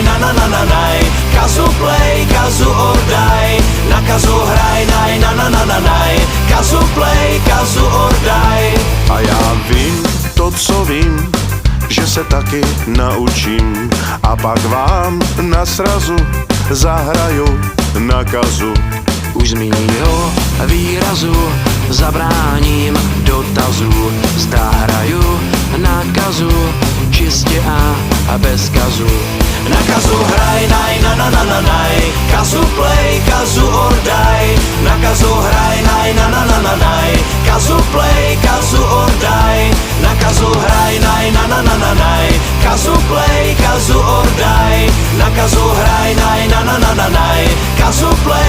na na na na naj, kazu play, kazu or die, na kazu hraj, na na na na naj, kazu play, kazu or die. A já vím to, co vím, že se taky naučím a pak vám na srazu zahraju na kazu. Už z mýho výrazu zabráním dotazů, zda hraju na kazu, čistě a bez kazu. Na kazu hraj, na na na na naj, kazu play, kazu or die, na kazu hraj, na na na na naj, kazu play, kazu or die, na kazu hraj, na na na na naj, kazu play, kazu or die, na kazu hraj, na na na na naj, kazu play.